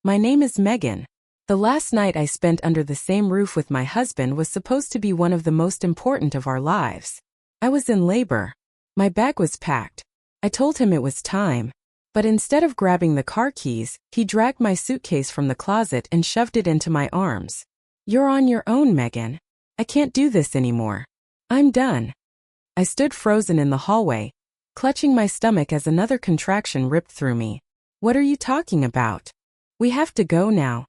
My name is Megan. The last night I spent under the same roof with my husband was supposed to be one of the most important of our lives. I was in labor. My bag was packed. I told him it was time. But instead of grabbing the car keys, he dragged my suitcase from the closet and shoved it into my arms. "You're on your own, Megan. I can't do this anymore. I'm done." I stood frozen in the hallway, clutching my stomach as another contraction ripped through me. "What are you talking about? We have to go now."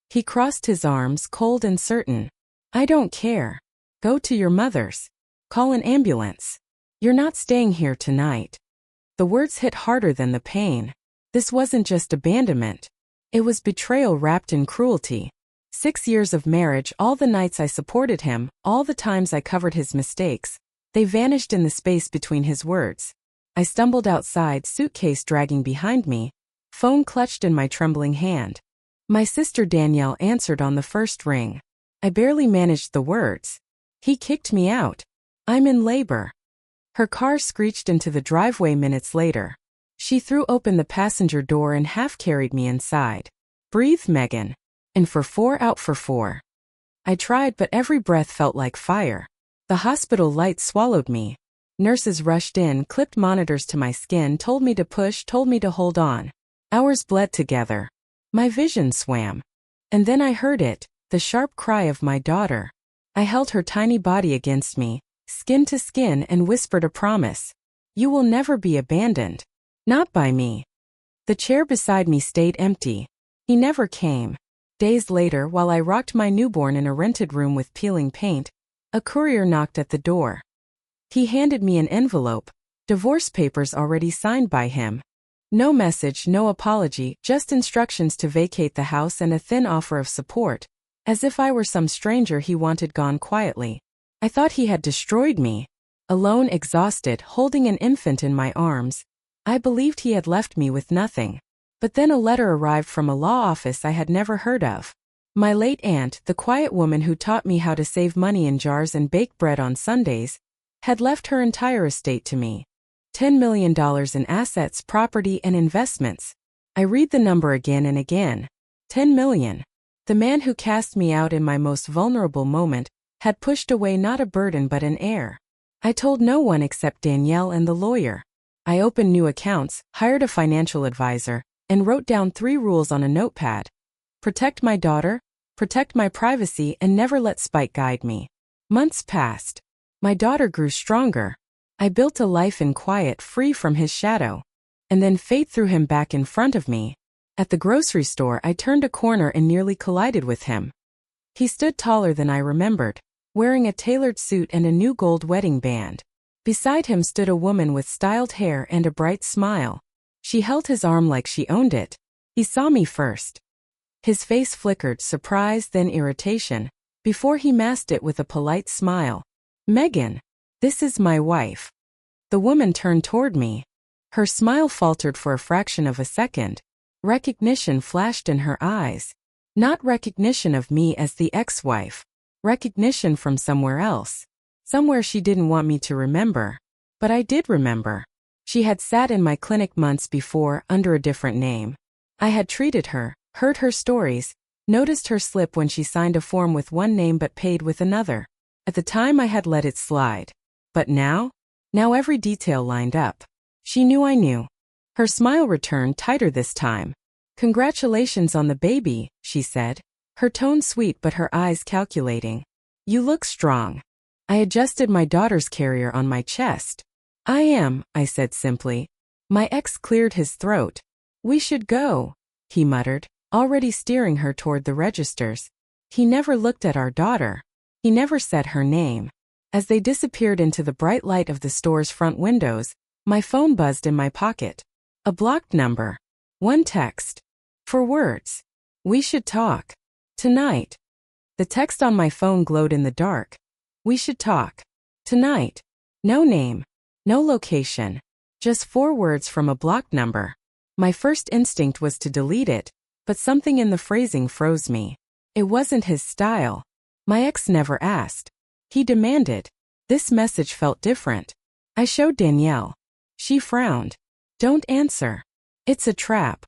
He crossed his arms, cold and certain. "I don't care. Go to your mother's. Call an ambulance. You're not staying here tonight." The words hit harder than the pain. This wasn't just abandonment. It was betrayal wrapped in cruelty. 6 years of marriage, all the nights I supported him, all the times I covered his mistakes, they vanished in the space between his words. I stumbled outside, suitcase dragging behind me, phone clutched in my trembling hand. My sister Danielle answered on the first ring. I barely managed the words. "He kicked me out. I'm in labor." Her car screeched into the driveway minutes later. She threw open the passenger door and half-carried me inside. "Breathe, Megan. In for 4, out for 4. I tried, but every breath felt like fire. The hospital lights swallowed me. Nurses rushed in, clipped monitors to my skin, told me to push, told me to hold on. Hours bled together. My vision swam. And then I heard it, the sharp cry of my daughter. I held her tiny body against me, skin to skin, and whispered a promise. "You will never be abandoned. Not by me." The chair beside me stayed empty. He never came. Days later, while I rocked my newborn in a rented room with peeling paint, a courier knocked at the door. He handed me an envelope, divorce papers already signed by him. No message, no apology, just instructions to vacate the house and a thin offer of support, as if I were some stranger he wanted gone quietly. I thought he had destroyed me. Alone, exhausted, holding an infant in my arms, I believed he had left me with nothing. But then a letter arrived from a law office I had never heard of. My late aunt, the quiet woman who taught me how to save money in jars and bake bread on Sundays, had left her entire estate to me. $10 million in assets, property, and investments. I read the number again and again. 10 million. The man who cast me out in my most vulnerable moment had pushed away not a burden but an heir. I told no one except Danielle and the lawyer. I opened new accounts, hired a financial advisor, and wrote down 3 rules on a notepad. Protect my daughter, protect my privacy, and never let spite guide me. Months passed. My daughter grew stronger. I built a life in quiet, free from his shadow. And then fate threw him back in front of me. At the grocery store, I turned a corner and nearly collided with him. He stood taller than I remembered, wearing a tailored suit and a new gold wedding band. Beside him stood a woman with styled hair and a bright smile. She held his arm like she owned it. He saw me first. His face flickered, surprise, then irritation, before he masked it with a polite smile. "Megan, this is my wife." The woman turned toward me. Her smile faltered for a fraction of a second. Recognition flashed in her eyes. Not recognition of me as the ex-wife. Recognition from somewhere else. Somewhere she didn't want me to remember. But I did remember. She had sat in my clinic months before, under a different name. I had treated her, heard her stories, noticed her slip when she signed a form with one name but paid with another. At the time I had let it slide. But now? Now every detail lined up. She knew I knew. Her smile returned, tighter this time. "Congratulations on the baby," she said, her tone sweet but her eyes calculating. "You look strong." I adjusted my daughter's carrier on my chest. "I am," I said simply. My ex cleared his throat. "We should go," he muttered, already steering her toward the registers. He never looked at our daughter. He never said her name. As they disappeared into the bright light of the store's front windows, my phone buzzed in my pocket. A blocked number. One text. 4 words. "We should talk. Tonight." The text on my phone glowed in the dark. "We should talk. Tonight." No name. No location. Just 4 words from a blocked number. My first instinct was to delete it, but something in the phrasing froze me. It wasn't his style. My ex never asked. He demanded. This message felt different. I showed Danielle. She frowned. "Don't answer. It's a trap."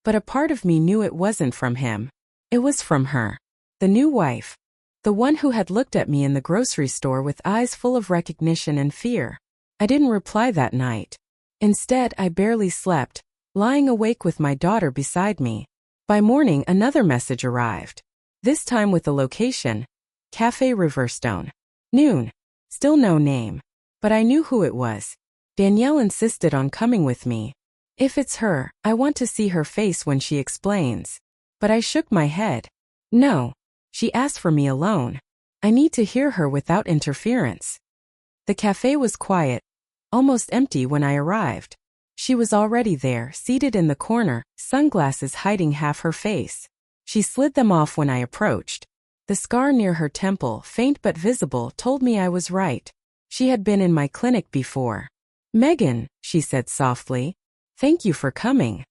But a part of me knew it wasn't from him. It was from her. The new wife. The one who had looked at me in the grocery store with eyes full of recognition and fear. I didn't reply that night. Instead, I barely slept, lying awake with my daughter beside me. By morning, another message arrived. This time with the location. Café Riverstone. Noon. Still no name. But I knew who it was. Danielle insisted on coming with me. If it's her, I want to see her face when she explains. But I shook my head. No. She asked for me alone. I need to hear her without interference. The cafe was quiet, almost empty when I arrived. She was already there, seated in the corner, sunglasses hiding half her face. She slid them off when I approached. The scar near her temple, faint but visible, told me I was right. She had been in my clinic before. "Megan," she said softly. "Thank you for coming."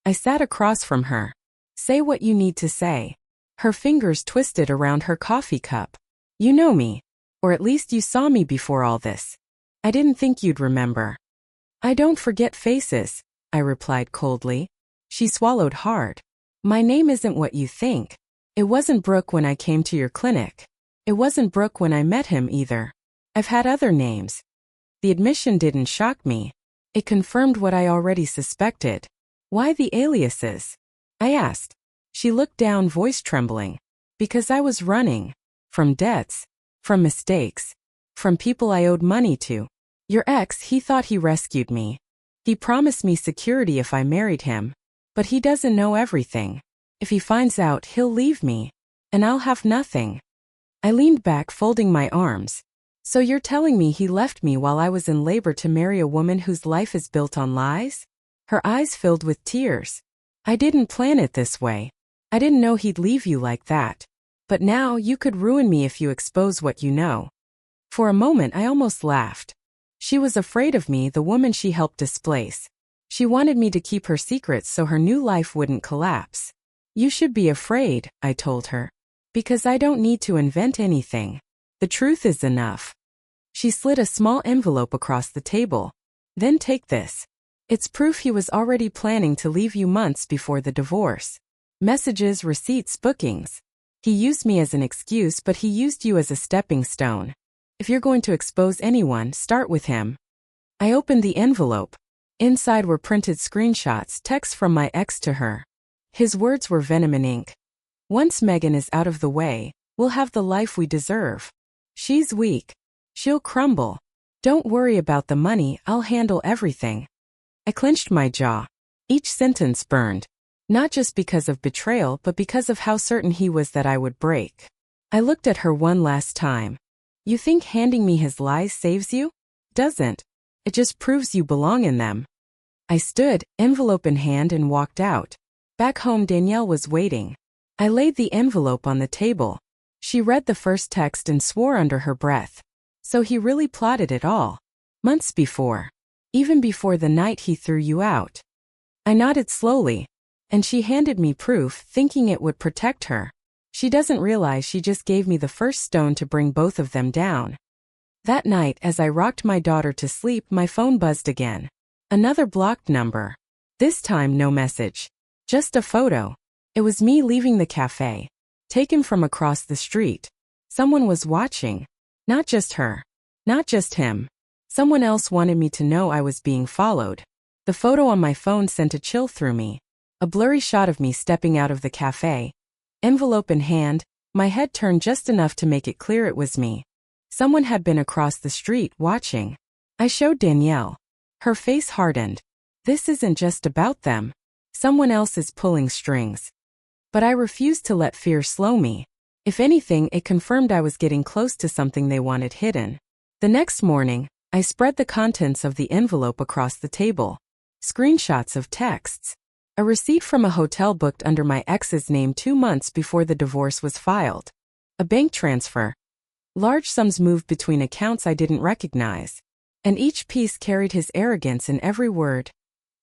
I sat across from her. "Say what you need to say." Her fingers twisted around her coffee cup. "You know me. Or at least you saw me before all this. I didn't think you'd remember." "I don't forget faces," I replied coldly. She swallowed hard. "My name isn't what you think. It wasn't Brooke when I came to your clinic. It wasn't Brooke when I met him either. I've had other names." The admission didn't shock me. It confirmed what I already suspected. "Why the aliases?" I asked. She looked down, voice trembling. "Because I was running. From debts. From mistakes. From people I owed money to. Your ex, he thought he rescued me. He promised me security if I married him. But he doesn't know everything. If he finds out, he'll leave me. And I'll have nothing." I leaned back, folding my arms. "So you're telling me he left me while I was in labor to marry a woman whose life is built on lies?" Her eyes filled with tears. "I didn't plan it this way. I didn't know he'd leave you like that. But now you could ruin me if you expose what you know." For a moment I almost laughed. She was afraid of me, the woman she helped displace. She wanted me to keep her secrets so her new life wouldn't collapse. "You should be afraid," I told her. "Because I don't need to invent anything. The truth is enough." She slid a small envelope across the table. "Then take this. It's proof he was already planning to leave you months before the divorce. Messages, receipts, bookings. He used me as an excuse, but he used you as a stepping stone. If you're going to expose anyone, start with him." I opened the envelope. Inside were printed screenshots, texts from my ex to her. His words were venom in ink. "Once Megan is out of the way, we'll have the life we deserve. She's weak. She'll crumble. Don't worry about the money, I'll handle everything." I clenched my jaw. Each sentence burned. Not just because of betrayal, but because of how certain he was that I would break. I looked at her one last time. "You think handing me his lies saves you? Doesn't. It just proves you belong in them." I stood, envelope in hand, and walked out. Back home, Danielle was waiting. I laid the envelope on the table. She read the first text and swore under her breath. So he really plotted it all. Months before. Even before the night he threw you out. I nodded slowly. And she handed me proof, thinking it would protect her. She doesn't realize she just gave me the first stone to bring both of them down. That night, as I rocked my daughter to sleep, my phone buzzed again. Another blocked number. This time, no message. Just a photo. It was me leaving the cafe. Taken from across the street. Someone was watching. Not just her. Not just him. Someone else wanted me to know I was being followed. The photo on my phone sent a chill through me. A blurry shot of me stepping out of the cafe. Envelope in hand, my head turned just enough to make it clear it was me. Someone had been across the street, watching. I showed Danielle. Her face hardened. This isn't just about them. Someone else is pulling strings. But I refused to let fear slow me. If anything, it confirmed I was getting close to something they wanted hidden. The next morning, I spread the contents of the envelope across the table. Screenshots of texts. A receipt from a hotel booked under my ex's name 2 months before the divorce was filed. A bank transfer. Large sums moved between accounts I didn't recognize. And each piece carried his arrogance in every word.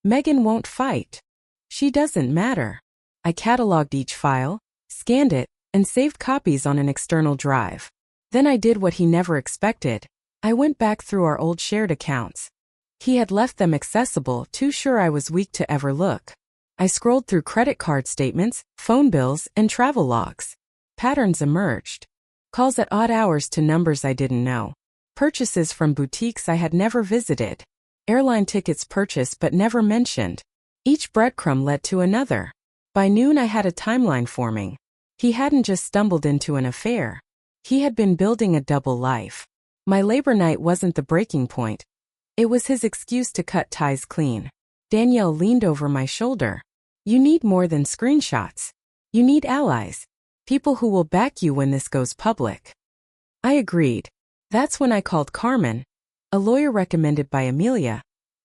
"Megan won't fight. She doesn't matter." I cataloged each file, scanned it, and saved copies on an external drive. Then I did what he never expected. I went back through our old shared accounts. He had left them accessible, too sure I was weak to ever look. I scrolled through credit card statements, phone bills, and travel logs. Patterns emerged. Calls at odd hours to numbers I didn't know. Purchases from boutiques I had never visited. Airline tickets purchased but never mentioned. Each breadcrumb led to another. By noon I had a timeline forming. He hadn't just stumbled into an affair. He had been building a double life. My labor night wasn't the breaking point. It was his excuse to cut ties clean. Danielle leaned over my shoulder. You need more than screenshots. You need allies. People who will back you when this goes public. I agreed. That's when I called Carmen, a lawyer recommended by Amelia,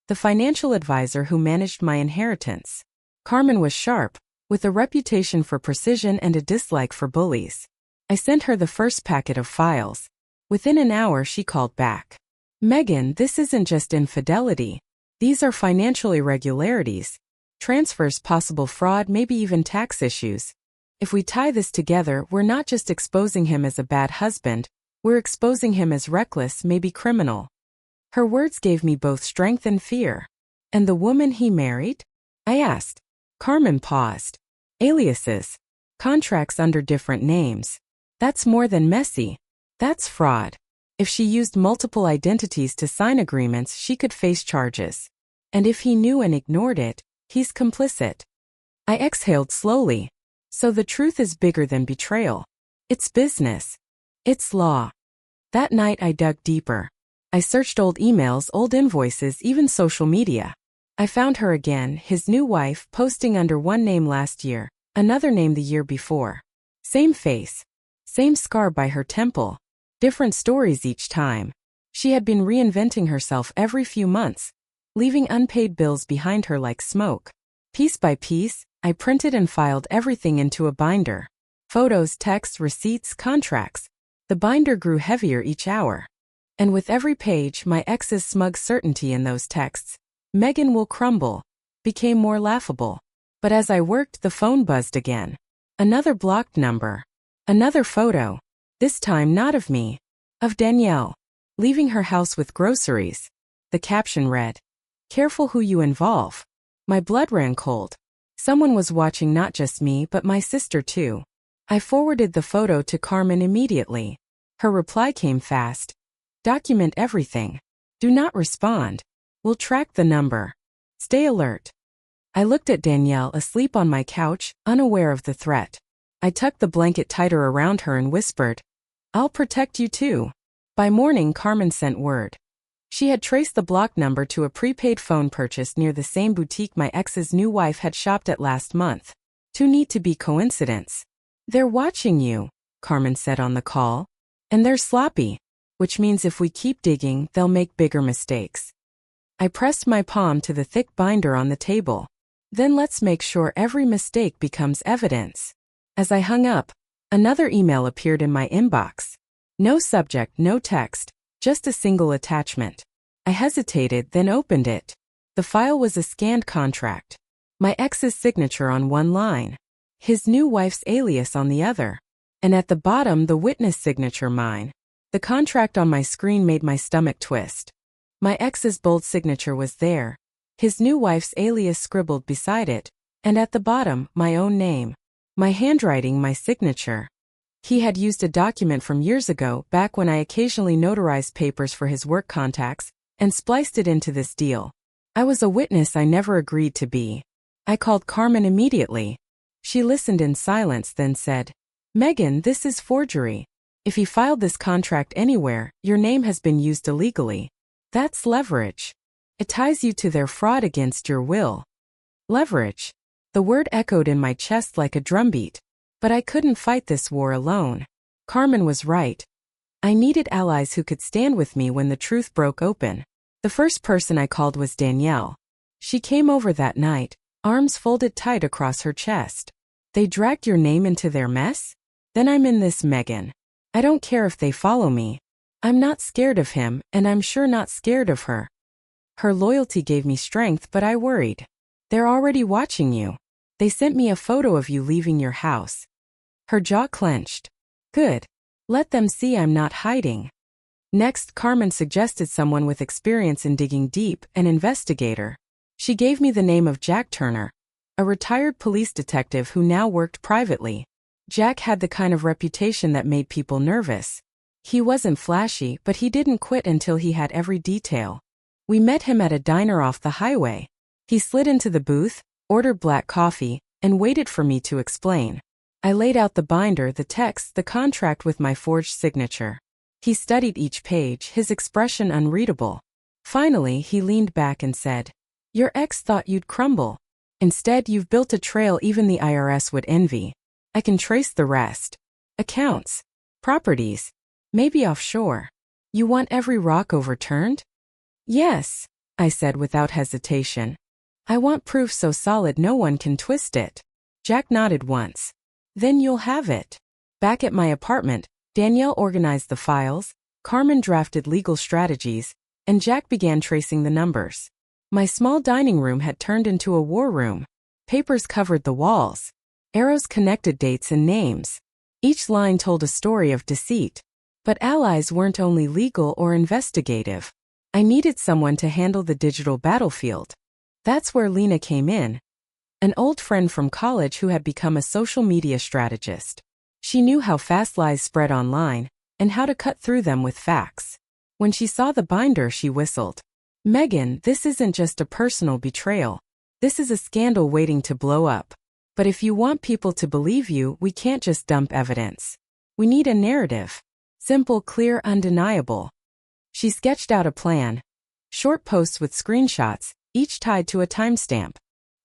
the financial advisor who managed my inheritance. Carmen was sharp, with a reputation for precision and a dislike for bullies. I sent her the first packet of files. Within an hour she called back. Megan, this isn't just infidelity. These are financial irregularities. Transfers, possible fraud, maybe even tax issues. If we tie this together, we're not just exposing him as a bad husband, we're exposing him as reckless, maybe criminal. Her words gave me both strength and fear. And the woman he married? I asked. Carmen paused. Aliases. Contracts under different names. That's more than messy. That's fraud. If she used multiple identities to sign agreements, she could face charges. And if he knew and ignored it, he's complicit. I exhaled slowly. So the truth is bigger than betrayal. It's business. It's law. That night I dug deeper. I searched old emails, old invoices, even social media. I found her again, his new wife, posting under one name last year, another name the year before. Same face. Same scar by her temple. Different stories each time. She had been reinventing herself every few months, leaving unpaid bills behind her like smoke. Piece by piece, I printed and filed everything into a binder. Photos, texts, receipts, contracts. The binder grew heavier each hour. And with every page, my ex's smug certainty in those texts, Megan will crumble, became more laughable. But as I worked, the phone buzzed again. Another blocked number. Another photo. This time not of me. Of Danielle. Leaving her house with groceries. The caption read, "Careful who you involve." My blood ran cold. Someone was watching not just me but my sister too. I forwarded the photo to Carmen immediately. Her reply came fast. Document everything. Do not respond. We'll track the number. Stay alert. I looked at Danielle asleep on my couch, unaware of the threat. I tucked the blanket tighter around her and whispered, "I'll protect you too." By morning, Carmen sent word. She had traced the block number to a prepaid phone purchase near the same boutique my ex's new wife had shopped at last month. Too neat to be coincidence. "They're watching you," Carmen said on the call. "And they're sloppy, which means if we keep digging, they'll make bigger mistakes." I pressed my palm to the thick binder on the table. "Then let's make sure every mistake becomes evidence." As I hung up, another email appeared in my inbox. No subject, no text, just a single attachment. I hesitated, then opened it. The file was a scanned contract. My ex's signature on one line. His new wife's alias on the other. And at the bottom, the witness signature, mine. The contract on my screen made my stomach twist. My ex's bold signature was there. His new wife's alias scribbled beside it. And at the bottom, my own name. My handwriting, my signature. He had used a document from years ago, back when I occasionally notarized papers for his work contacts, and spliced it into this deal. I was a witness I never agreed to be. I called Carmen immediately. She listened in silence, then said, "Megan, this is forgery. If he filed this contract anywhere, your name has been used illegally. That's leverage. It ties you to their fraud against your will." Leverage. The word echoed in my chest like a drumbeat. But I couldn't fight this war alone. Carmen was right. I needed allies who could stand with me when the truth broke open. The first person I called was Danielle. She came over that night, arms folded tight across her chest. "They dragged your name into their mess? Then I'm in this, Megan. I don't care if they follow me. I'm not scared of him, and I'm sure not scared of her." Her loyalty gave me strength, but I worried. "They're already watching you. They sent me a photo of you leaving your house." Her jaw clenched. "Good. Let them see I'm not hiding." Next, Carmen suggested someone with experience in digging deep, an investigator. She gave me the name of Jack Turner, a retired police detective who now worked privately. Jack had the kind of reputation that made people nervous. He wasn't flashy, but he didn't quit until he had every detail. We met him at a diner off the highway. He slid into the booth, ordered black coffee, and waited for me to explain. I laid out the binder, the text, the contract with my forged signature. He studied each page, his expression unreadable. Finally, he leaned back and said, "Your ex thought you'd crumble. Instead, you've built a trail even the IRS would envy. I can trace the rest. Accounts, properties, maybe offshore. You want every rock overturned?" "Yes," I said without hesitation. "I want proof so solid no one can twist it." Jack nodded once. "Then you'll have it." Back at my apartment, Danielle organized the files, Carmen drafted legal strategies, and Jack began tracing the numbers. My small dining room had turned into a war room. Papers covered the walls. Arrows connected dates and names. Each line told a story of deceit. But allies weren't only legal or investigative. I needed someone to handle the digital battlefield. That's where Lena came in. An old friend from college who had become a social media strategist. She knew how fast lies spread online, and how to cut through them with facts. When she saw the binder, she whistled. "Megan, this isn't just a personal betrayal. This is a scandal waiting to blow up. But if you want people to believe you, we can't just dump evidence. We need a narrative. Simple, clear, undeniable." She sketched out a plan. Short posts with screenshots, each tied to a timestamp.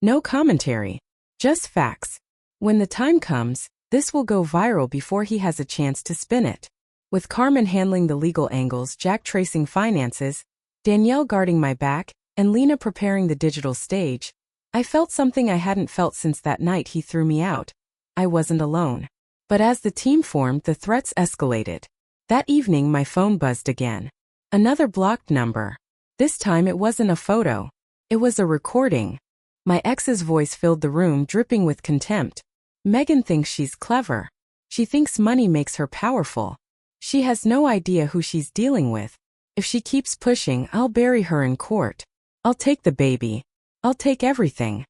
No commentary. Just facts. When the time comes, this will go viral before he has a chance to spin it. With Carmen handling the legal angles, Jack tracing finances, Danielle guarding my back, and Lena preparing the digital stage, I felt something I hadn't felt since that night he threw me out. I wasn't alone. But as the team formed, the threats escalated. That evening my phone buzzed again. Another blocked number. This time it wasn't a photo. It was a recording. My ex's voice filled the room, dripping with contempt. "Megan thinks she's clever. She thinks money makes her powerful. She has no idea who she's dealing with. If she keeps pushing, I'll bury her in court. I'll take the baby. I'll take everything."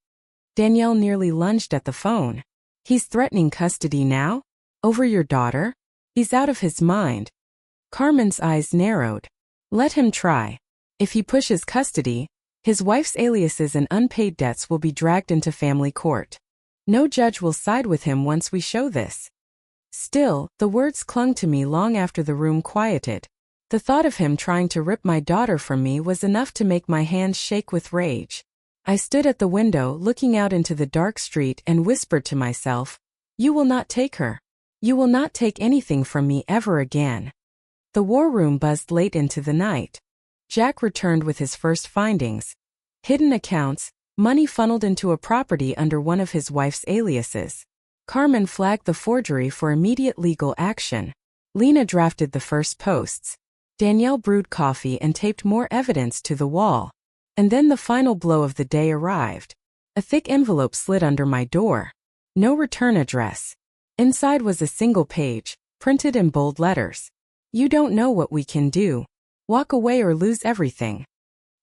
Danielle nearly lunged at the phone. "He's threatening custody now? Over your daughter? He's out of his mind." Carmen's eyes narrowed. "Let him try. If he pushes custody, his wife's aliases and unpaid debts will be dragged into family court. No judge will side with him once we show this." Still, the words clung to me long after the room quieted. The thought of him trying to rip my daughter from me was enough to make my hands shake with rage. I stood at the window, looking out into the dark street, and whispered to myself, "You will not take her. You will not take anything from me ever again." The war room buzzed late into the night. Jack returned with his first findings. Hidden accounts, money funneled into a property under one of his wife's aliases. Carmen flagged the forgery for immediate legal action. Lena drafted the first posts. Danielle brewed coffee and taped more evidence to the wall. And then the final blow of the day arrived. A thick envelope slid under my door. No return address. Inside was a single page, printed in bold letters. "You don't know what we can do. Walk away or lose everything."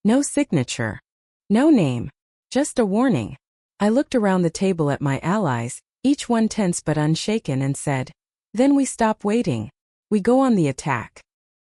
No signature. No name. Just a warning. I looked around the table at my allies, each one tense but unshaken, and said, "Then we stop waiting. We go on the attack."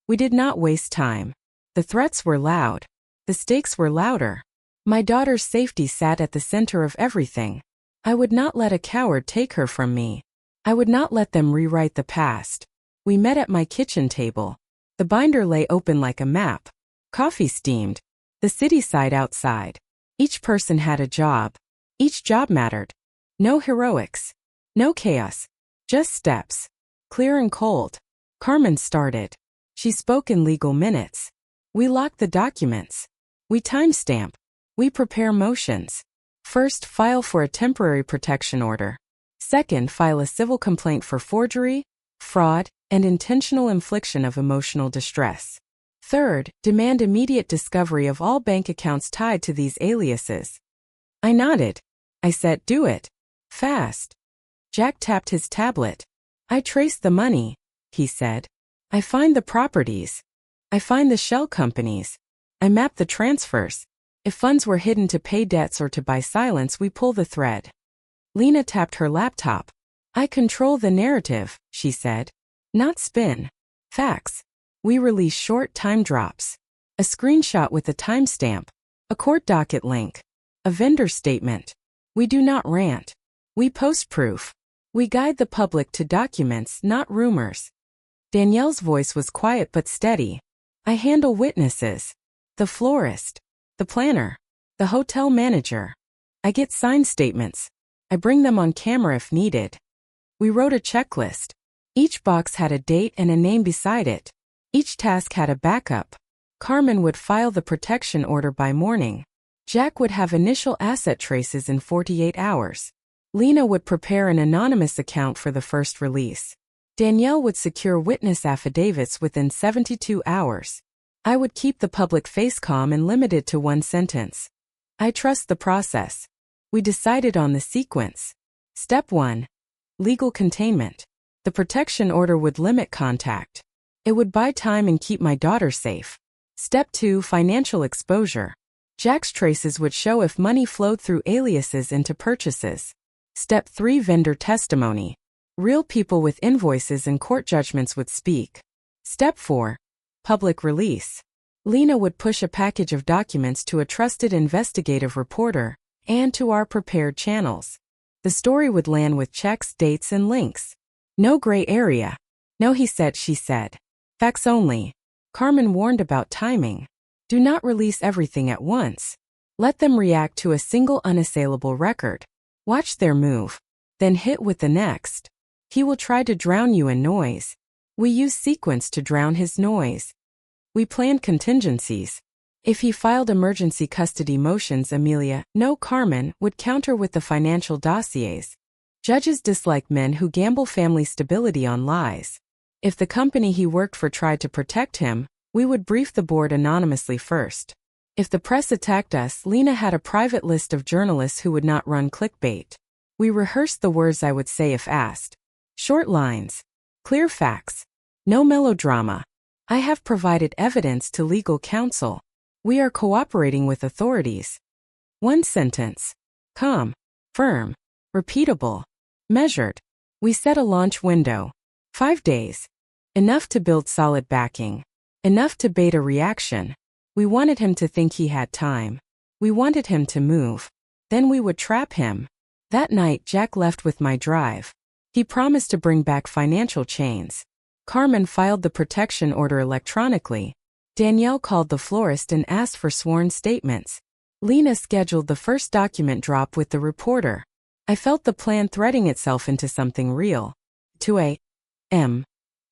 We did not waste time. The threats were loud. The stakes were louder. My daughter's safety sat at the center of everything. I would not let a coward take her from me. I would not let them rewrite the past. We met at my kitchen table. The binder lay open like a map. Coffee steamed. The city side outside. Each person had a job. Each job mattered. No heroics. No chaos. Just steps. Clear and cold. Carmen started. She spoke in legal minutes. We lock the documents. We timestamp. We prepare motions. First, file for a temporary protection order. Second, file a civil complaint for forgery, fraud, and intentional infliction of emotional distress. Third, demand immediate discovery of all bank accounts tied to these aliases. I nodded. I said, "Do it. Fast." Jack tapped his tablet. "I trace the money," he said. "I find the properties. I find the shell companies. I map the transfers. If funds were hidden to pay debts or to buy silence, we pull the thread. Lena tapped her laptop. I control the narrative, she said. Not spin. Facts. We release short time drops. A screenshot with a timestamp. A court docket link. A vendor statement. We do not rant. We post proof. We guide the public to documents, not rumors. Danielle's voice was quiet but steady. I handle witnesses. The florist. The planner. The hotel manager. I get signed statements. I bring them on camera if needed. We wrote a checklist. Each box had a date and a name beside it. Each task had a backup. Carmen would file the protection order by morning. Jack would have initial asset traces in 48 hours. Lena would prepare an anonymous account for the first release. Danielle would secure witness affidavits within 72 hours. I would keep the public face calm and limit it to one sentence. I trust the process. We decided on the sequence. Step 1. Legal containment. The protection order would limit contact. It would buy time and keep my daughter safe. Step 2. Financial exposure. Jack's traces would show if money flowed through aliases into purchases. Step 3. Vendor testimony. Real people with invoices and court judgments would speak. Step 4. Public release. Lena would push a package of documents to a trusted investigative reporter and to our prepared channels. The story would land with checks, dates, and links. No gray area. No he said, she said. Facts only. Carmen warned about timing. Do not release everything at once. Let them react to a single unassailable record. Watch their move. Then hit with the next. He will try to drown you in noise. We use sequence to drown his noise. We planned contingencies. If he filed emergency custody motions, Amelia, no Carmen, would counter with the financial dossiers. Judges dislike men who gamble family stability on lies. If the company he worked for tried to protect him, we would brief the board anonymously first. If the press attacked us, Lena had a private list of journalists who would not run clickbait. We rehearsed the words I would say if asked. Short lines. Clear facts. No melodrama. I have provided evidence to legal counsel. We are cooperating with authorities. One sentence. Calm. Firm. Repeatable. Measured. We set a launch window. 5 days. Enough to build solid backing. Enough to bait a reaction. We wanted him to think he had time. We wanted him to move. Then we would trap him. That night Jack left with my drive. He promised to bring back financial chains. Carmen filed the protection order electronically. Danielle called the florist and asked for sworn statements. Lena scheduled the first document drop with the reporter. I felt the plan threading itself into something real. 2 a.m.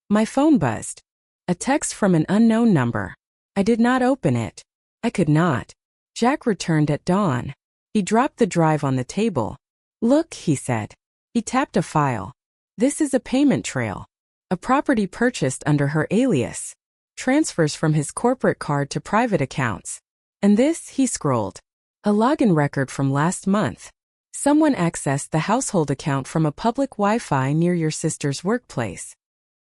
My phone buzzed. A text from an unknown number. I did not open it. I could not. Jack returned at dawn. He dropped the drive on the table. Look, he said. He tapped a file. This is a payment trail. A property purchased under her alias. Transfers from his corporate card to private accounts. And this, he scrolled. A login record from last month. Someone accessed the household account from a public Wi-Fi near your sister's workplace.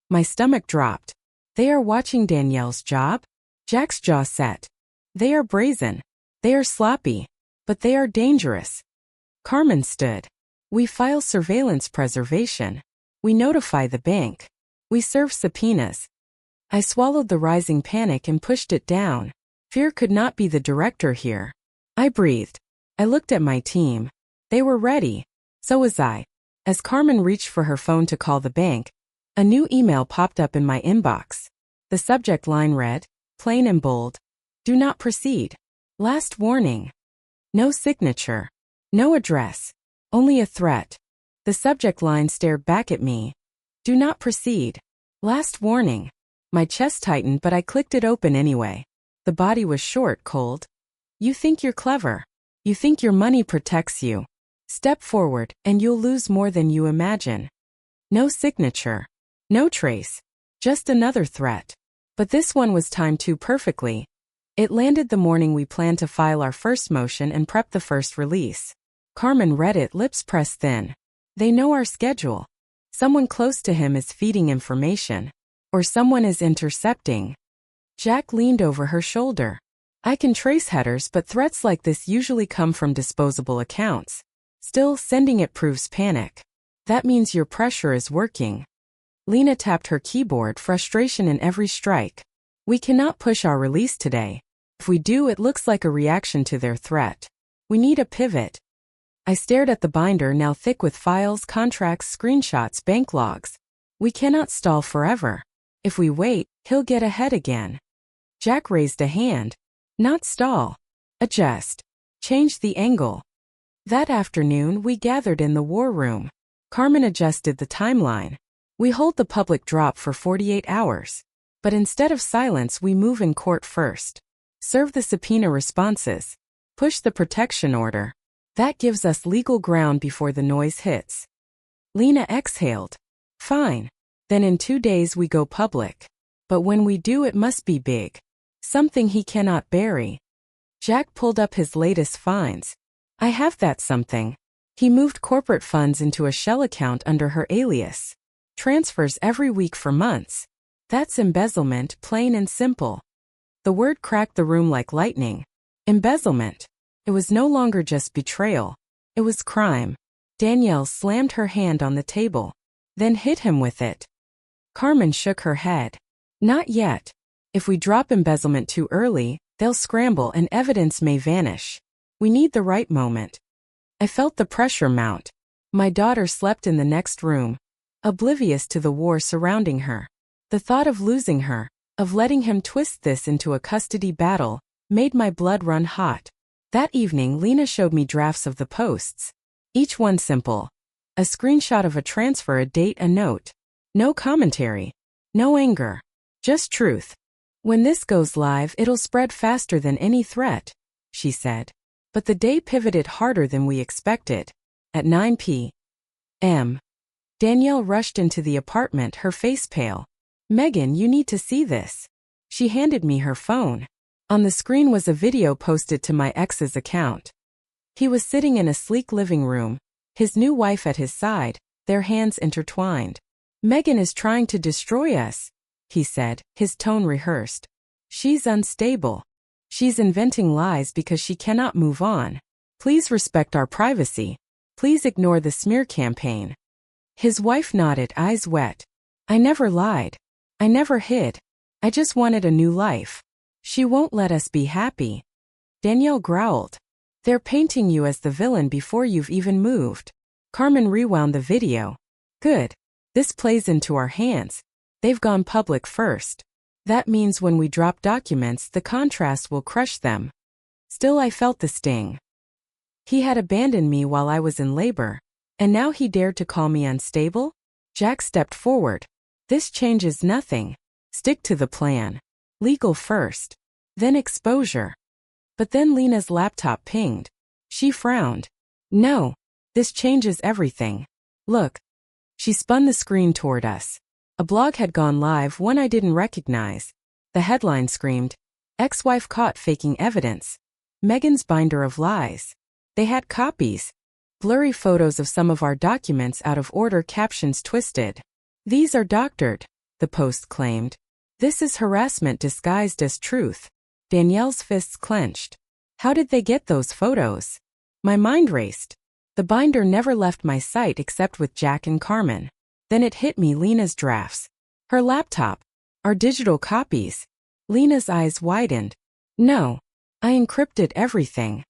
My stomach dropped. They are watching Danielle's job? Jack's jaw set. They are brazen. They are sloppy. But they are dangerous. Carmen stood. We file surveillance preservation. We notify the bank. We serve subpoenas. I swallowed the rising panic and pushed it down. Fear could not be the director here. I breathed. I looked at my team. They were ready. So was I. As Carmen reached for her phone to call the bank, a new email popped up in my inbox. The subject line read, plain and bold, do not proceed. Last warning. No signature. No address. Only a threat. The subject line stared back at me. Do not proceed. Last warning. My chest tightened, but I clicked it open anyway. The body was short, cold. You think you're clever. You think your money protects you. Step forward, and you'll lose more than you imagine. No signature. No trace. Just another threat. But this one was timed too perfectly. It landed the morning we planned to file our first motion and prep the first release. Carmen read it, lips pressed thin. They know our schedule. Someone close to him is feeding information. Or someone is intercepting. Jack leaned over her shoulder. I can trace headers, but threats like this usually come from disposable accounts. Still, sending it proves panic. That means your pressure is working. Lena tapped her keyboard, frustration in every strike. We cannot push our release today. If we do, it looks like a reaction to their threat. We need a pivot. I stared at the binder, now thick with files, contracts, screenshots, bank logs. We cannot stall forever. If we wait, he'll get ahead again. Jack raised a hand. Not stall. Adjust. Change the angle. That afternoon, we gathered in the war room. Carmen adjusted the timeline. We hold the public drop for 48 hours. But instead of silence, we move in court first. Serve the subpoena responses. Push the protection order. That gives us legal ground before the noise hits. Lena exhaled. Fine. Then in 2 days we go public. But when we do, it must be big. Something he cannot bury. Jack pulled up his latest finds. I have that something. He moved corporate funds into a shell account under her alias. Transfers every week for months. That's embezzlement, plain and simple. The word cracked the room like lightning. Embezzlement. It was no longer just betrayal. It was crime. Danielle slammed her hand on the table, then hit him with it. Carmen shook her head. Not yet. If we drop embezzlement too early, they'll scramble and evidence may vanish. We need the right moment. I felt the pressure mount. My daughter slept in the next room, oblivious to the war surrounding her. The thought of losing her, of letting him twist this into a custody battle, made my blood run hot. That evening, Lena showed me drafts of the posts. Each one simple. A screenshot of a transfer, a date, a note. No commentary. No anger. Just truth. When this goes live, it'll spread faster than any threat, she said. But the day pivoted harder than we expected. At 9 p.m., Danielle rushed into the apartment, her face pale. Megan, you need to see this. She handed me her phone. On the screen was a video posted to my ex's account. He was sitting in a sleek living room, his new wife at his side, their hands intertwined. Megan is trying to destroy us, he said, his tone rehearsed. She's unstable. She's inventing lies because she cannot move on. Please respect our privacy. Please ignore the smear campaign. His wife nodded, eyes wet. I never lied. I never hid. I just wanted a new life. She won't let us be happy. Danielle growled. They're painting you as the villain before you've even moved. Carmen rewound the video. Good. This plays into our hands. They've gone public first. That means when we drop documents, the contrast will crush them. Still, I felt the sting. He had abandoned me while I was in labor, and now he dared to call me unstable? Jack stepped forward. This changes nothing. Stick to the plan. Legal first. Then exposure. But then Lena's laptop pinged. She frowned. No. This changes everything. Look. She spun the screen toward us. A blog had gone live, one I didn't recognize. The headline screamed, Ex-wife caught faking evidence. Megan's binder of lies. They had copies. Blurry photos of some of our documents out of order, captions twisted. These are doctored, the post claimed. This is harassment disguised as truth. Danielle's fists clenched. How did they get those photos? My mind raced. The binder never left my sight except with Jack and Carmen. Then it hit me, Lena's drafts. Her laptop. Our digital copies. Lena's eyes widened. No. I encrypted everything.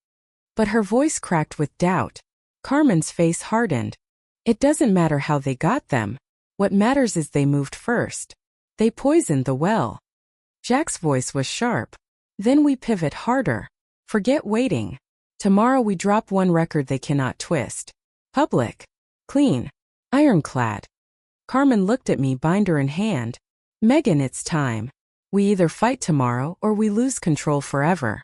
But her voice cracked with doubt. Carmen's face hardened. It doesn't matter how they got them. What matters is they moved first. They poisoned the well. Jack's voice was sharp. Then we pivot harder. Forget waiting. Tomorrow we drop one record they cannot twist. Public. Clean. Ironclad. Carmen looked at me, binder in hand. Megan, it's time. We either fight tomorrow or we lose control forever.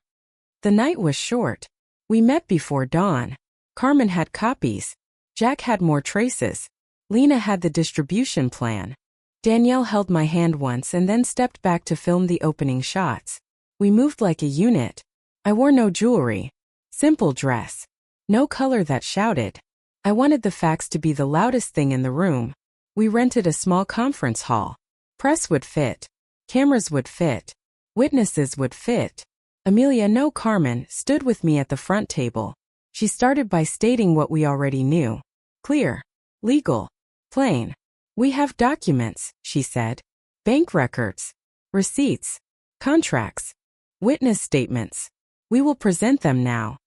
The night was short. We met before dawn. Carmen had copies. Jack had more traces. Lena had the distribution plan. Danielle held my hand once and then stepped back to film the opening shots. We moved like a unit. I wore no jewelry. Simple dress. No color that shouted. I wanted the facts to be the loudest thing in the room. We rented a small conference hall. Press would fit. Cameras would fit. Witnesses would fit. Amelia, no, Carmen, stood with me at the front table. She started by stating what we already knew. Clear. Legal. Plain. We have documents, she said. Bank records. Receipts. Contracts. Witness statements. We will present them now.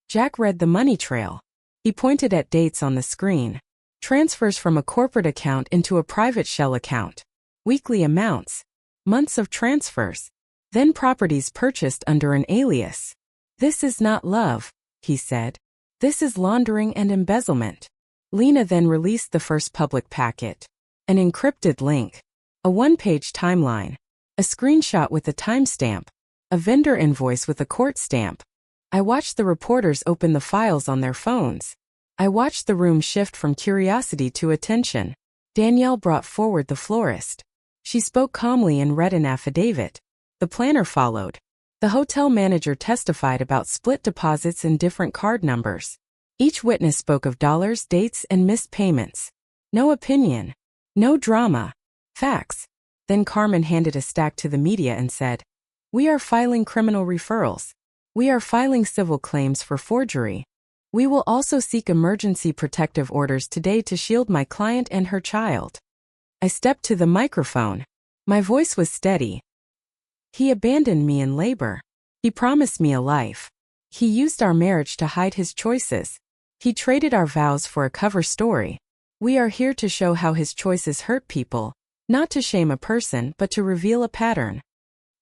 Jack read the money trail. He pointed at dates on the screen. Transfers from a corporate account into a private shell account. Weekly amounts. Months of transfers. Then properties purchased under an alias. This is not love, he said. This is laundering and embezzlement. Lena then released the first public packet. An encrypted link. A one-page timeline. A screenshot with a timestamp. A vendor invoice with a court stamp. I watched the reporters open the files on their phones. I watched the room shift from curiosity to attention. Danielle brought forward the florist. She spoke calmly and read an affidavit. The planner followed. The hotel manager testified about split deposits and different card numbers. Each witness spoke of dollars, dates, and missed payments. No opinion. No drama. Facts. Then Carmen handed a stack to the media and said, "We are filing criminal referrals. We are filing civil claims for forgery. We will also seek emergency protective orders today to shield my client and her child." I stepped to the microphone. My voice was steady. He abandoned me in labor. He promised me a life. He used our marriage to hide his choices. He traded our vows for a cover story. We are here to show how his choices hurt people, not to shame a person but to reveal a pattern.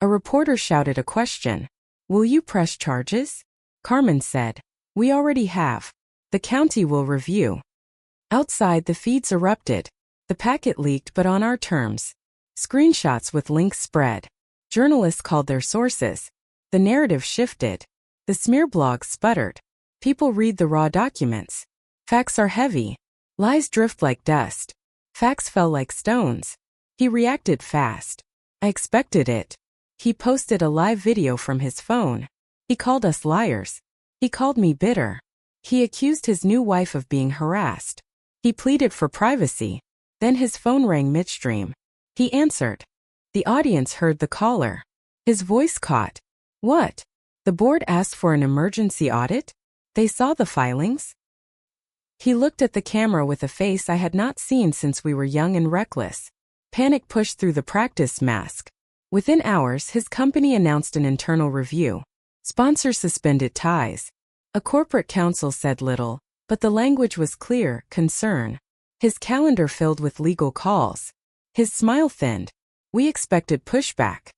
A reporter shouted a question. "Will you press charges?" Carmen said, "We already have. The county will review." Outside, the feeds erupted. The packet leaked, but on our terms. Screenshots with links spread. Journalists called their sources. The narrative shifted. The smear blogs sputtered. People read the raw documents. Facts are heavy. Lies drift like dust. Facts fell like stones. He reacted fast. I expected it. He posted a live video from his phone. He called us liars. He called me bitter. He accused his new wife of being harassed. He pleaded for privacy. Then his phone rang midstream. He answered. The audience heard the caller. His voice caught. "What? The board asked for an emergency audit? They saw the filings?" He looked at the camera with a face I had not seen since we were young and reckless. Panic pushed through the practice mask. Within hours, his company announced an internal review. Sponsors suspended ties. A corporate counsel said little, but the language was clear: concern. His calendar filled with legal calls. His smile thinned. We expected pushback.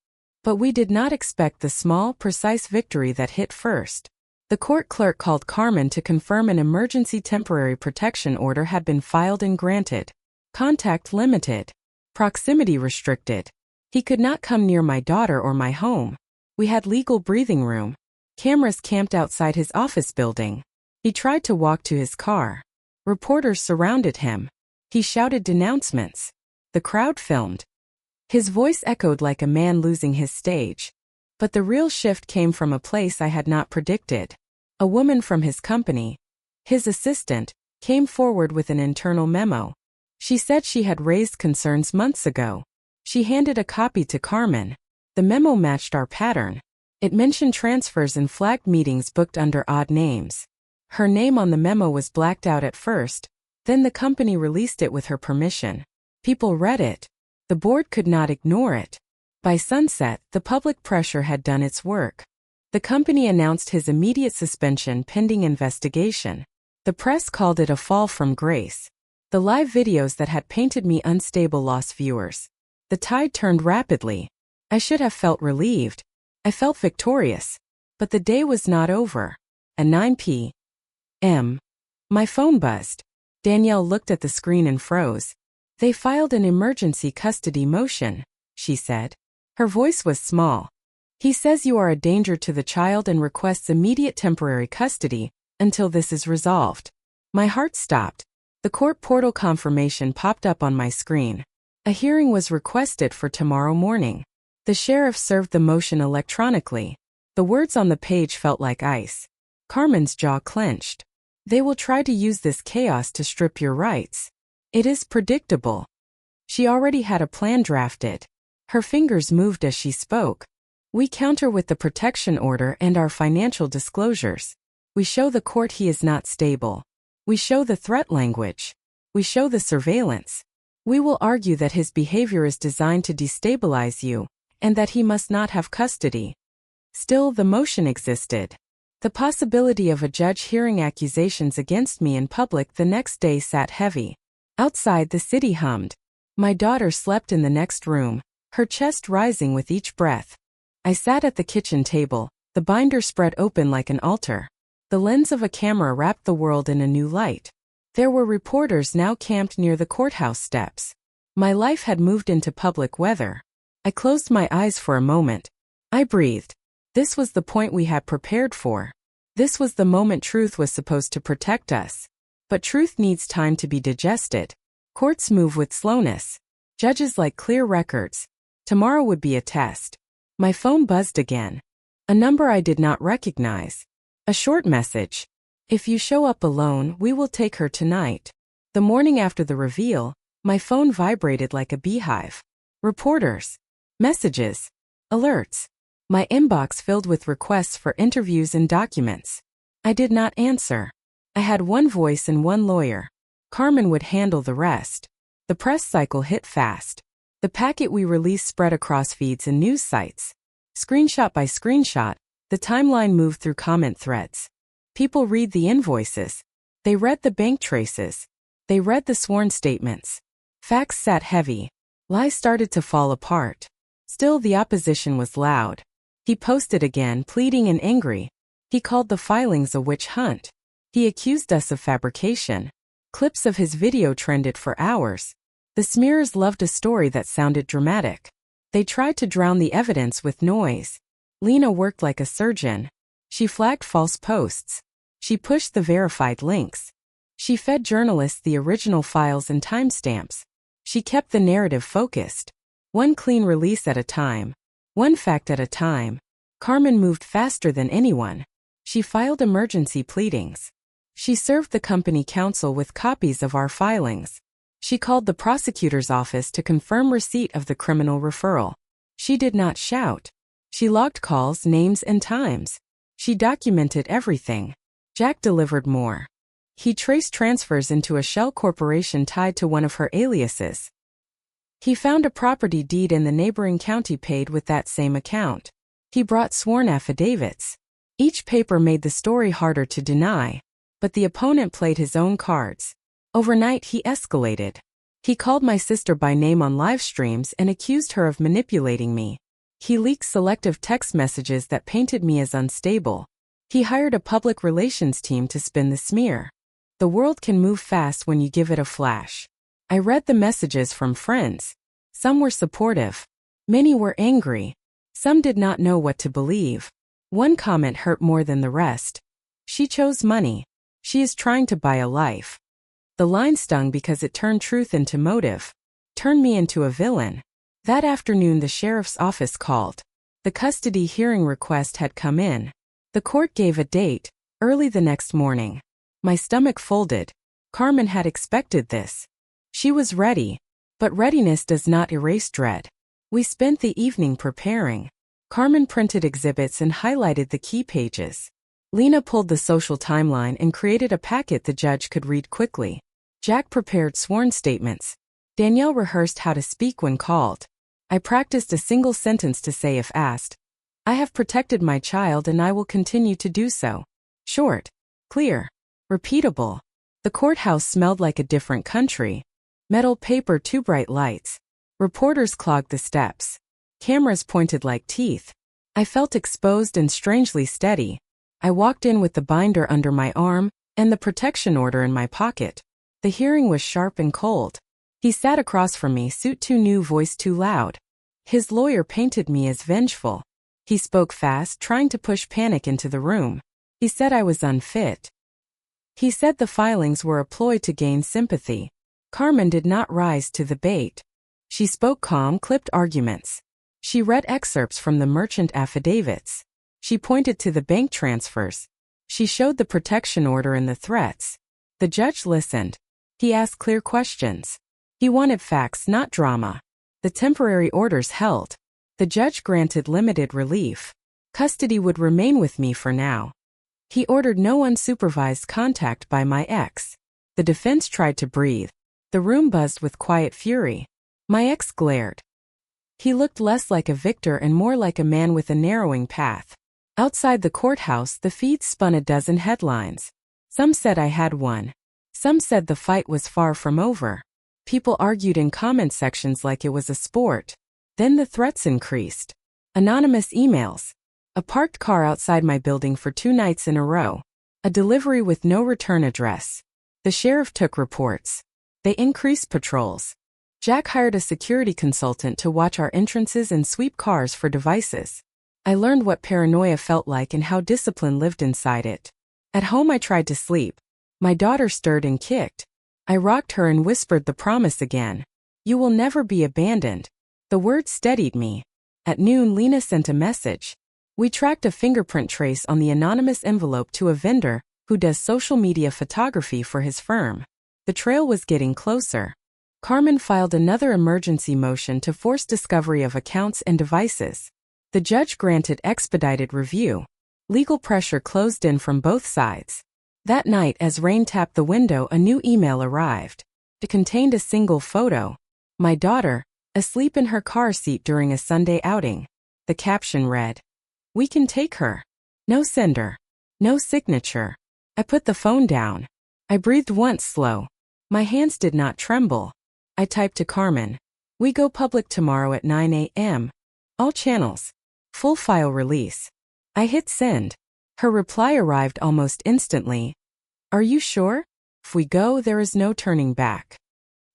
But we did not expect the small, precise victory that hit first. The court clerk called Carmen to confirm an emergency temporary protection order had been filed and granted. Contact limited. Proximity restricted. He could not come near my daughter or my home. We had legal breathing room. Cameras camped outside his office building. He tried to walk to his car. Reporters surrounded him. He shouted denouncements. The crowd filmed. His voice echoed like a man losing his stage. But the real shift came from a place I had not predicted. A woman from his company, his assistant, came forward with an internal memo. She said she had raised concerns months ago. She handed a copy to Carmen. The memo matched our pattern. It mentioned transfers and flagged meetings booked under odd names. Her name on the memo was blacked out at first, then the company released it with her permission. People read it. The board could not ignore it. By sunset, the public pressure had done its work. The company announced his immediate suspension pending investigation. The press called it a fall from grace. The live videos that had painted me unstable lost viewers. The tide turned rapidly. I should have felt relieved. I felt victorious. But the day was not over. At 9 p.m., my phone buzzed. Danielle looked at the screen and froze. "They filed an emergency custody motion," she said. Her voice was small. "He says you are a danger to the child and requests immediate temporary custody until this is resolved." My heart stopped. The court portal confirmation popped up on my screen. A hearing was requested for tomorrow morning. The sheriff served the motion electronically. The words on the page felt like ice. Carmen's jaw clenched. "They will try to use this chaos to strip your rights. It is predictable." She already had a plan drafted. Her fingers moved as she spoke. We counter with the protection order and our financial disclosures. We show the court he is not stable. We show the threat language. We show the surveillance. We will argue that his behavior is designed to destabilize you, and that he must not have custody. Still, the motion existed. The possibility of a judge hearing accusations against me in public the next day sat heavy. Outside, the city hummed. My daughter slept in the next room, her chest rising with each breath. I sat at the kitchen table, the binder spread open like an altar. The lens of a camera wrapped the world in a new light. There were reporters now camped near the courthouse steps. My life had moved into public weather. I closed my eyes for a moment. I breathed. This was the point we had prepared for. This was the moment truth was supposed to protect us. But truth needs time to be digested. Courts move with slowness. Judges like clear records. Tomorrow would be a test. My phone buzzed again. A number I did not recognize. A short message. If you show up alone, we will take her tonight. The morning after the reveal, my phone vibrated like a beehive. Reporters. Messages. Alerts. My inbox filled with requests for interviews and documents. I did not answer. I had one voice and one lawyer. Carmen would handle the rest. The press cycle hit fast. The packet we released spread across feeds and news sites. Screenshot by screenshot, the timeline moved through comment threads. People read the invoices. They read the bank traces. They read the sworn statements. Facts sat heavy. Lies started to fall apart. Still, the opposition was loud. He posted again, pleading and angry. He called the filings a witch hunt. He accused us of fabrication. Clips of his video trended for hours. The smearers loved a story that sounded dramatic. They tried to drown the evidence with noise. Lena worked like a surgeon. She flagged false posts. She pushed the verified links. She fed journalists the original files and timestamps. She kept the narrative focused. One clean release at a time. One fact at a time. Carmen moved faster than anyone. She filed emergency pleadings. She served the company counsel with copies of our filings. She called the prosecutor's office to confirm receipt of the criminal referral. She did not shout. She logged calls, names, and times. She documented everything. Jack delivered more. He traced transfers into a shell corporation tied to one of her aliases. He found a property deed in the neighboring county paid with that same account. He brought sworn affidavits. Each paper made the story harder to deny, but the opponent played his own cards. Overnight, he escalated. He called my sister by name on live streams and accused her of manipulating me. He leaked selective text messages that painted me as unstable. He hired a public relations team to spin the smear. The world can move fast when you give it a flash. I read the messages from friends. Some were supportive. Many were angry. Some did not know what to believe. One comment hurt more than the rest. She chose money. She is trying to buy a life. The line stung because it turned truth into motive. Turned me into a villain. That afternoon the sheriff's office called. The custody hearing request had come in. The court gave a date, early the next morning. My stomach folded. Carmen had expected this. She was ready. But readiness does not erase dread. We spent the evening preparing. Carmen printed exhibits and highlighted the key pages. Lena pulled the social timeline and created a packet the judge could read quickly. Jack prepared sworn statements. Danielle rehearsed how to speak when called. I practiced a single sentence to say if asked. I have protected my child and I will continue to do so. Short. Clear. Repeatable. The courthouse smelled like a different country. Metal paper, too bright lights. Reporters clogged the steps. Cameras pointed like teeth. I felt exposed and strangely steady. I walked in with the binder under my arm and the protection order in my pocket. The hearing was sharp and cold. He sat across from me, suit too new, voice too loud. His lawyer painted me as vengeful. He spoke fast, trying to push panic into the room. He said I was unfit. He said the filings were a ploy to gain sympathy. Carmen did not rise to the bait. She spoke calm, clipped arguments. She read excerpts from the merchant affidavits. She pointed to the bank transfers. She showed the protection order and the threats. The judge listened. He asked clear questions. He wanted facts, not drama. The temporary orders held. The judge granted limited relief. Custody would remain with me for now. He ordered no unsupervised contact by my ex. The defense tried to breathe. The room buzzed with quiet fury. My ex glared. He looked less like a victor and more like a man with a narrowing path. Outside the courthouse, the feed spun a dozen headlines. Some said I had won. Some said the fight was far from over. People argued in comment sections like it was a sport. Then the threats increased. Anonymous emails. A parked car outside my building for 2 nights in a row. A delivery with no return address. The sheriff took reports. They increased patrols. Jack hired a security consultant to watch our entrances and sweep cars for devices. I learned what paranoia felt like and how discipline lived inside it. At home I tried to sleep. My daughter stirred and kicked. I rocked her and whispered the promise again. You will never be abandoned. The words steadied me. At noon, Lena sent a message. We tracked a fingerprint trace on the anonymous envelope to a vendor who does social media photography for his firm. The trail was getting closer. Carmen filed another emergency motion to force discovery of accounts and devices. The judge granted expedited review. Legal pressure closed in from both sides. That night, as rain tapped the window, a new email arrived. It contained a single photo. My daughter, asleep in her car seat during a Sunday outing. The caption read, "We can take her." No sender. No signature. I put the phone down. I breathed once slow. My hands did not tremble. I typed to Carmen. We go public tomorrow at 9 a.m. All channels. Full file release. I hit send. Her reply arrived almost instantly. Are you sure? If we go, there is no turning back.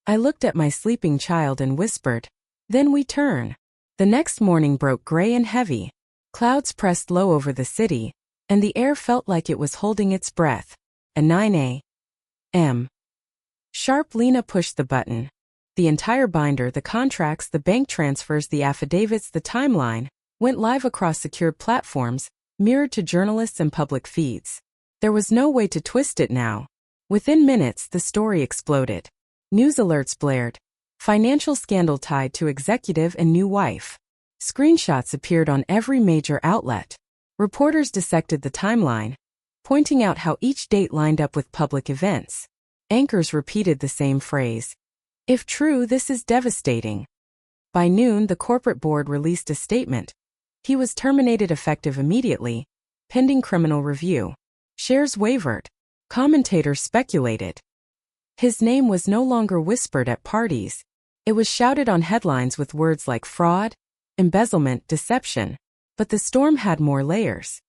I looked at my sleeping child and whispered, then we turn. The next morning broke gray and heavy. Clouds pressed low over the city, and the air felt like it was holding its breath. At 9 a.m. Sharp, Lena pushed the button. The entire binder, the contracts, the bank transfers, the affidavits, the timeline, went live across secured platforms, mirrored to journalists and public feeds. There was no way to twist it now. Within minutes, the story exploded. News alerts blared. Financial scandal tied to executive and new wife. Screenshots appeared on every major outlet. Reporters dissected the timeline, pointing out how each date lined up with public events. Anchors repeated the same phrase. If true, this is devastating. By noon, the corporate board released a statement. He was terminated effective immediately, pending criminal review. Shares wavered. Commentators speculated. His name was no longer whispered at parties. It was shouted on headlines with words like fraud, embezzlement, deception. But the storm had more layers.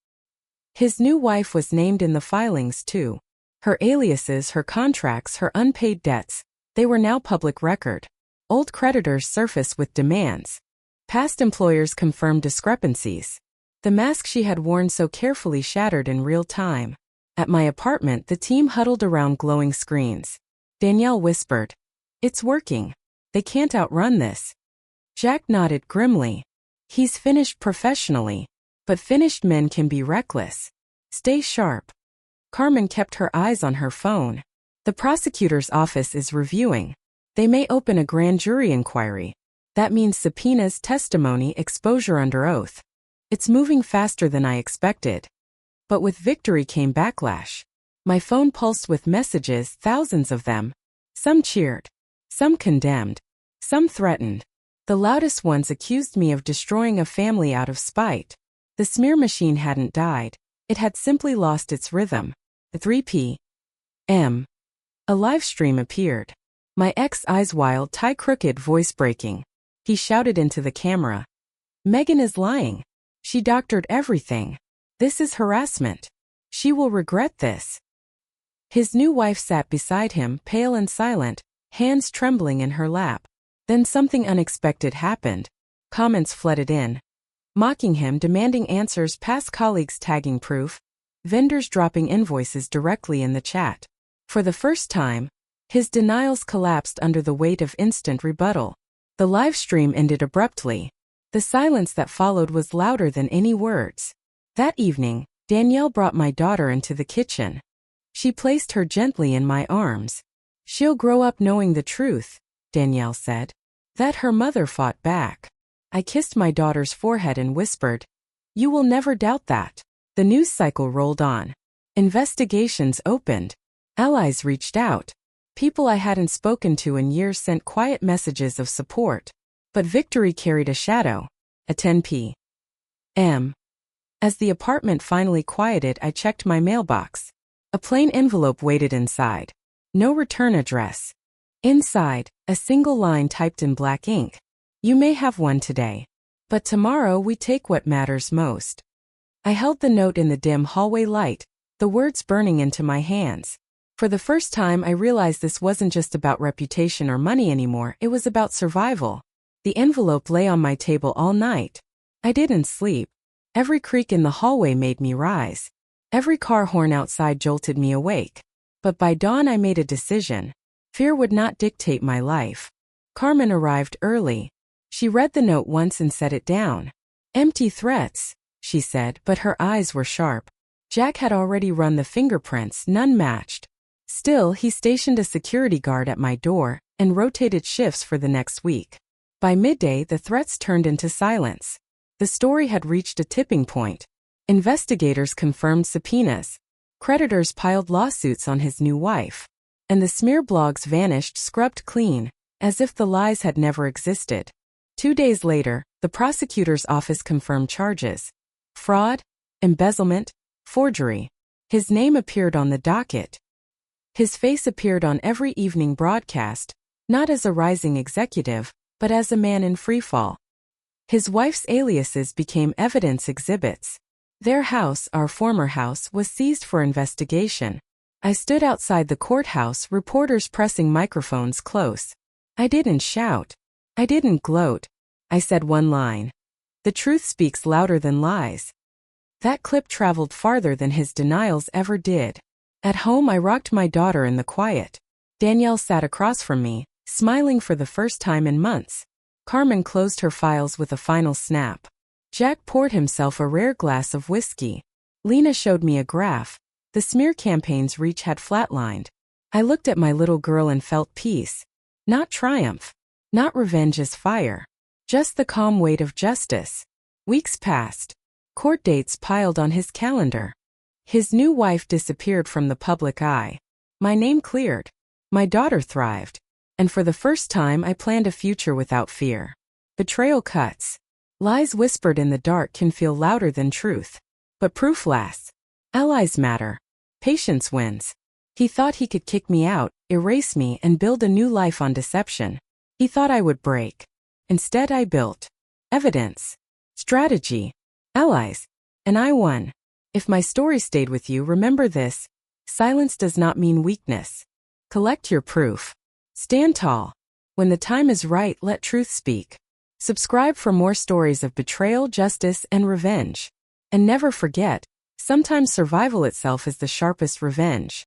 His new wife was named in the filings too. Her aliases, her contracts, her unpaid debts, they were now public record. Old creditors surfaced with demands. Past employers confirmed discrepancies. The mask she had worn so carefully shattered in real time. At my apartment, the team huddled around glowing screens. Danielle whispered, "It's working. They can't outrun this." Jack nodded grimly. He's finished professionally. But finished men can be reckless. Stay sharp. Carmen kept her eyes on her phone. The prosecutor's office is reviewing. They may open a grand jury inquiry. That means subpoenas, testimony, exposure under oath. It's moving faster than I expected. But with victory came backlash. My phone pulsed with messages, thousands of them. Some cheered. Some condemned. Some threatened. The loudest ones accused me of destroying a family out of spite. The smear machine hadn't died. It had simply lost its rhythm. At 3 p.m. A live stream appeared. My ex, eyes wild, tie crooked, voice breaking. He shouted into the camera. Megan is lying. She doctored everything. This is harassment. She will regret this. His new wife sat beside him, pale and silent, hands trembling in her lap. Then something unexpected happened. Comments flooded in. Mocking him, demanding answers, past colleagues tagging proof, vendors dropping invoices directly in the chat. For the first time, his denials collapsed under the weight of instant rebuttal. The live stream ended abruptly. The silence that followed was louder than any words. That evening, Danielle brought my daughter into the kitchen. She placed her gently in my arms. She'll grow up knowing the truth, Danielle said. That her mother fought back. I kissed my daughter's forehead and whispered, "You will never doubt that." The news cycle rolled on. Investigations opened. Allies reached out. People I hadn't spoken to in years sent quiet messages of support. But victory carried a shadow. At 10 p.m. As the apartment finally quieted, I checked my mailbox. A plain envelope waited inside. No return address. Inside, a single line typed in black ink. "You may have one today. But tomorrow we take what matters most." I held the note in the dim hallway light, the words burning into my hands. For the first time, I realized this wasn't just about reputation or money anymore, it was about survival. The envelope lay on my table all night. I didn't sleep. Every creak in the hallway made me rise. Every car horn outside jolted me awake. But by dawn I made a decision. Fear would not dictate my life. Carmen arrived early. She read the note once and set it down. "Empty threats," she said, but her eyes were sharp. Jack had already run the fingerprints, none matched. Still, he stationed a security guard at my door and rotated shifts for the next week. By midday, the threats turned into silence. The story had reached a tipping point. Investigators confirmed subpoenas. Creditors piled lawsuits on his new wife. And the smear blogs vanished scrubbed clean, as if the lies had never existed. 2 days later, the prosecutor's office confirmed charges. Fraud, embezzlement, forgery. His name appeared on the docket. His face appeared on every evening broadcast, not as a rising executive, but as a man in freefall. His wife's aliases became evidence exhibits. Their house, our former house, was seized for investigation. I stood outside the courthouse, reporters pressing microphones close. I didn't shout. I didn't gloat. I said one line. "The truth speaks louder than lies." That clip traveled farther than his denials ever did. At home, I rocked my daughter in the quiet. Danielle sat across from me, smiling for the first time in months. Carmen closed her files with a final snap. Jack poured himself a rare glass of whiskey. Lena showed me a graph. The smear campaign's reach had flatlined. I looked at my little girl and felt peace. Not triumph. Not revenge as fire. Just the calm weight of justice. Weeks passed. Court dates piled on his calendar. His new wife disappeared from the public eye. My name cleared. My daughter thrived. And for the first time I planned a future without fear. Betrayal cuts. Lies whispered in the dark can feel louder than truth. But proof lasts. Allies matter. Patience wins. He thought he could kick me out, erase me, and build a new life on deception. He thought I would break. Instead, I built evidence, strategy, allies, and I won. If my story stayed with you, remember this: silence does not mean weakness. Collect your proof. Stand tall. When the time is right, let truth speak. Subscribe for more stories of betrayal, justice, and revenge. And never forget, sometimes survival itself is the sharpest revenge.